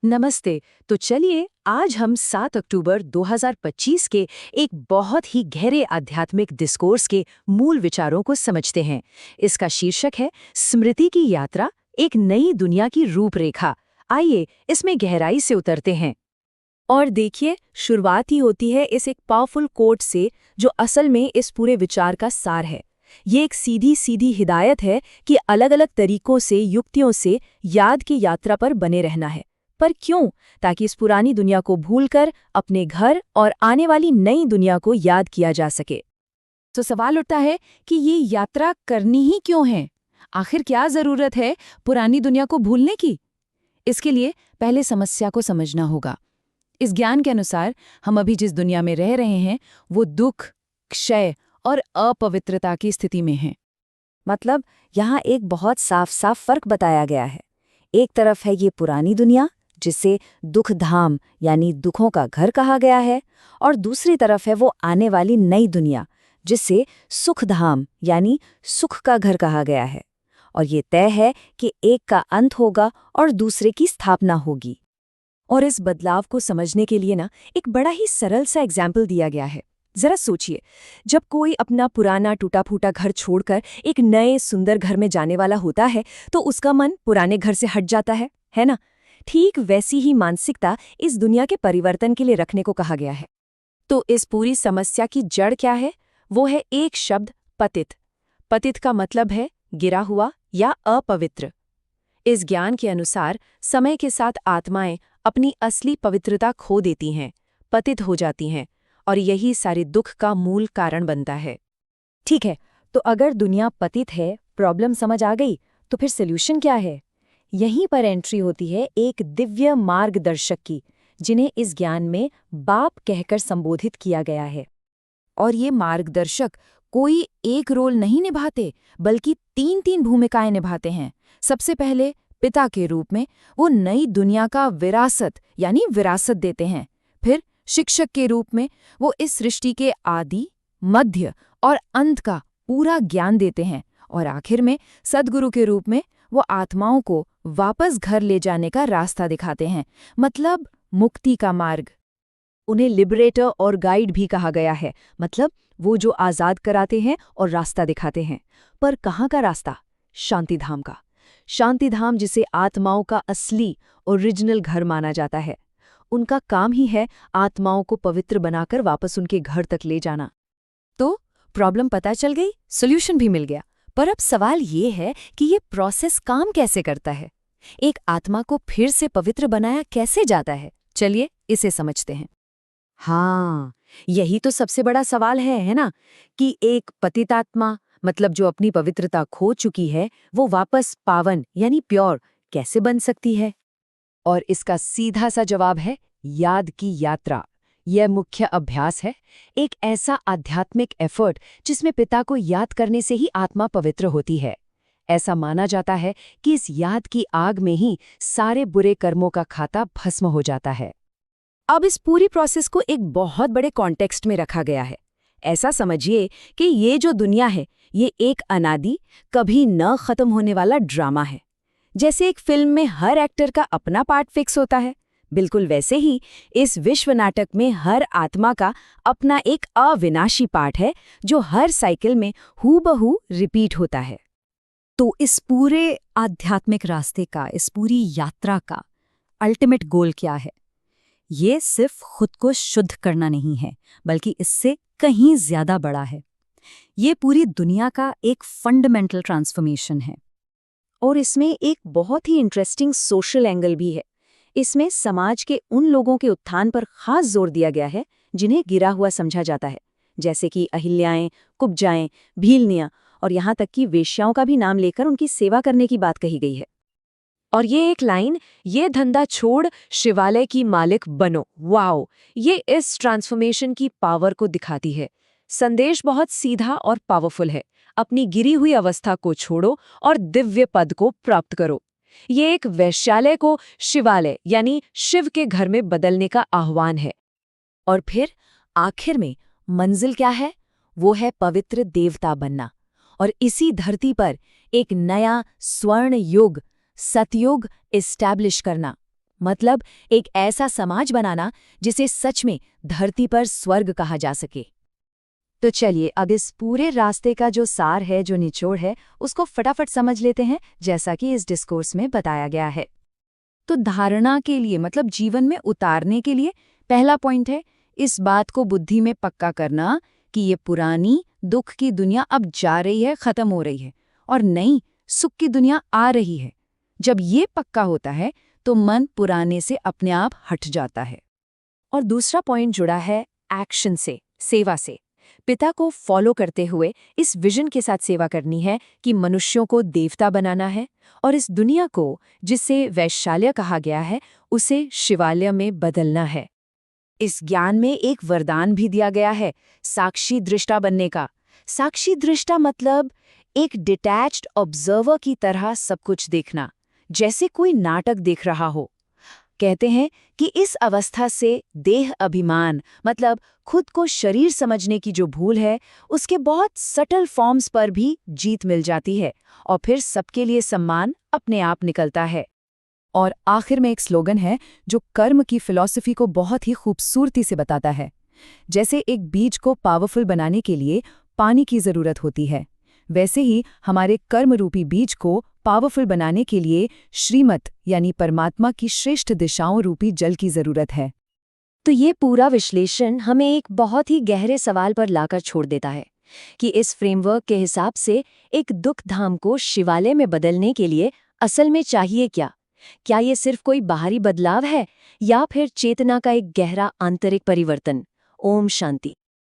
नमस्ते। तो चलिए आज हम 7 अक्टूबर 2025 के एक बहुत ही गहरे आध्यात्मिक डिस्कोर्स के मूल विचारों को समझते हैं। इसका शीर्षक है स्मृति की यात्रा, एक नई दुनिया की रूपरेखा। आइए इसमें गहराई से उतरते हैं। और देखिए, शुरुआत ही होती है इस एक पावरफुल कोट से जो असल में इस पूरे विचार का सार है। ये एक सीधी सीधी हिदायत है कि अलग-अलग तरीकों से, युक्तियों से याद की यात्रा पर बने रहना है। पर क्यों? ताकि इस पुरानी दुनिया को भूलकर अपने घर और आने वाली नई दुनिया को याद किया जा सके। तो सवाल उठता है कि ये यात्रा करनी ही क्यों है? आखिर क्या जरूरत है पुरानी दुनिया को भूलने की? इसके लिए पहले समस्या को समझना होगा। इस ज्ञान के अनुसार हम अभी जिस दुनिया में रह रहे हैं वो दुख, क्षय और अपवित्रता की स्थिति में हैं। मतलब यहाँ एक बहुत साफ साफ फर्क बताया गया है। एक तरफ है ये पुरानी दुनिया जिसे दुख धाम यानी दुखों का घर कहा गया है, और दूसरी तरफ है वो आने वाली नई दुनिया जिसे सुख धाम यानी सुख का घर कहा गया है। और ये तय है कि एक का अंत होगा और दूसरे की स्थापना होगी। और इस बदलाव को समझने के लिए एक बड़ा ही सरल सा एग्जाम्पल दिया गया है। जरा सोचिए, जब कोई अपना पुराना टूटा फूटा घर छोड़कर एक नए सुंदर घर में जाने वाला होता है तो उसका मन पुराने घर से हट जाता है ना? ठीक वैसी ही मानसिकता इस दुनिया के परिवर्तन के लिए रखने को कहा गया है। तो इस पूरी समस्या की जड़ क्या है? वो है एक शब्द, पतित। पतित का मतलब है गिरा हुआ या अपवित्र। इस ज्ञान के अनुसार समय के साथ आत्माएं अपनी असली पवित्रता खो देती हैं, पतित हो जाती हैं, और यही सारे दुख का मूल कारण बनता है। ठीक है, तो अगर दुनिया पतित है, प्रॉब्लम समझ आ गई, तो फिर सोल्यूशन क्या है? यहीं पर एंट्री होती है एक दिव्य मार्गदर्शक की, जिन्हें इस ज्ञान में बाप कहकर संबोधित किया गया है। और ये मार्गदर्शक कोई एक रोल नहीं निभाते, बल्कि 3 भूमिकाएं निभाते हैं। सबसे पहले पिता के रूप में वो नई दुनिया का विरासत देते हैं। फिर शिक्षक के रूप में वो इस सृष्टि के आदि, मध्य और अंत का पूरा ज्ञान देते हैं। और आखिर में सद्गुरु के रूप में वो आत्माओं को वापस घर ले जाने का रास्ता दिखाते हैं, मतलब मुक्ति का मार्ग। उन्हें लिबरेटर और गाइड भी कहा गया है, मतलब वो जो आज़ाद कराते हैं और रास्ता दिखाते हैं। पर कहाँ का रास्ता? शांतिधाम का। शांतिधाम जिसे आत्माओं का असली ओरिजिनल घर माना जाता है। उनका काम ही है आत्माओं को पवित्र बनाकर वापस उनके घर तक ले जाना। तो प्रॉब्लम पता चल गई, सॉल्यूशन भी मिल गया। पर अब सवाल ये है कि ये प्रोसेस काम कैसे करता है? एक आत्मा को फिर से पवित्र बनाया कैसे जाता है? चलिए इसे समझते हैं। हाँ, यही तो सबसे बड़ा सवाल है ना? कि एक पतित आत्मा, मतलब जो अपनी पवित्रता खो चुकी है, वो वापस पावन यानी प्योर कैसे बन सकती है? और इसका सीधा सा जवाब है याद की यात्रा। यह मुख्य अभ्यास है, एक ऐसा आध्यात्मिक एफर्ट जिसमें पिता को याद करने से ही आत्मा पवित्र होती है। ऐसा माना जाता है कि इस याद की आग में ही सारे बुरे कर्मों का खाता भस्म हो जाता है। अब इस पूरी प्रोसेस को एक बहुत बड़े कॉन्टेक्स्ट में रखा गया है। ऐसा समझिए कि ये जो दुनिया है, ये एक अनादि, कभी न खत्म होने वाला ड्रामा है। जैसे एक फिल्म में हर एक्टर का अपना पार्ट फिक्स होता है, बिल्कुल वैसे ही इस विश्व नाटक में हर आत्मा का अपना एक अविनाशी पार्ट है, जो हर साइकिल में हूबहू रिपीट होता है। तो इस पूरे आध्यात्मिक रास्ते का, इस पूरी यात्रा का अल्टीमेट गोल क्या है? ये सिर्फ खुद को शुद्ध करना नहीं है, बल्कि इससे कहीं ज्यादा बड़ा है। ये पूरी दुनिया का एक फंडामेंटल ट्रांसफॉर्मेशन है। और इसमें एक बहुत ही इंटरेस्टिंग सोशल एंगल भी है। इसमें समाज के उन लोगों के उत्थान पर खास जोर दिया गया है जिन्हें गिरा हुआ समझा जाता है, जैसे कि अहिल्याएं, कुब्जाएं, भीलनियां, और यहाँ तक कि वेश्याओं का भी नाम लेकर उनकी सेवा करने की बात कही गई है। और ये एक लाइन, ये धंधा छोड़ शिवालय की मालिक बनो, वाओ, ये इस ट्रांसफॉर्मेशन की पावर को दिखाती है। संदेश बहुत सीधा और पावरफुल है। अपनी गिरी हुई अवस्था को छोड़ो और दिव्य पद को प्राप्त करो। ये एक वैश्यालय को शिवालय यानी शिव के घर में बदलने का आह्वान है। और फिर आखिर में मंजिल क्या है? वो है पवित्र देवता बनना, और इसी धरती पर एक नया स्वर्ण युग, सतयुग, एस्टैब्लिश करना। मतलब एक ऐसा समाज बनाना जिसे सच में धरती पर स्वर्ग कहा जा सके। तो चलिए अब इस पूरे रास्ते का जो सार है, जो निचोड़ है, उसको फटाफट समझ लेते हैं, जैसा कि इस डिस्कोर्स में बताया गया है। तो धारणा के लिए मतलब जीवन में उतारने के लिए पहला पॉइंट है इस बात को बुद्धि में पक्का करना कि ये पुरानी दुख की दुनिया अब जा रही है, खत्म हो रही है, और नई सुख की दुनिया आ रही है। जब ये पक्का होता है तो मन पुराने से अपने आप हट जाता है। और दूसरा पॉइंट जुड़ा है एक्शन से, सेवा से। पिता को फॉलो करते हुए इस विजन के साथ सेवा करनी है कि मनुष्यों को देवता बनाना है और इस दुनिया को, जिसे वैश्यालय कहा गया है, उसे शिवालय में बदलना है। इस ज्ञान में एक वरदान भी दिया गया है, साक्षी दृष्टा बनने का। साक्षी दृष्टा मतलब एक डिटैच्ड ऑब्जर्वर की तरह सब कुछ देखना, जैसे कोई नाटक देख रहा हो। कहते हैं कि इस अवस्था से देह अभिमान मतलब खुद को शरीर समझने की जो भूल है, उसके बहुत सटल फॉर्म्स पर भी जीत मिल जाती है और फिर सबके लिए सम्मान अपने आप निकलता है। और आखिर में एक स्लोगन है जो कर्म की फिलॉसफी को बहुत ही खूबसूरती से बताता है। जैसे एक बीज को पावरफुल बनाने के लिए पानी की जरूरत होती है, वैसे ही हमारे कर्म रूपी बीज को पावरफुल बनाने के लिए श्रीमत यानी परमात्मा की श्रेष्ठ दिशाओं रूपी जल की जरूरत है। तो ये पूरा विश्लेषण हमें एक बहुत ही गहरे सवाल पर लाकर छोड़ देता है कि इस फ्रेमवर्क के हिसाब से एक दुख धाम को शिवालय में बदलने के लिए असल में चाहिए क्या? क्या ये सिर्फ कोई बाहरी बदलाव है या फिर चेतना का एक गहरा आंतरिक परिवर्तन? ओम शांति।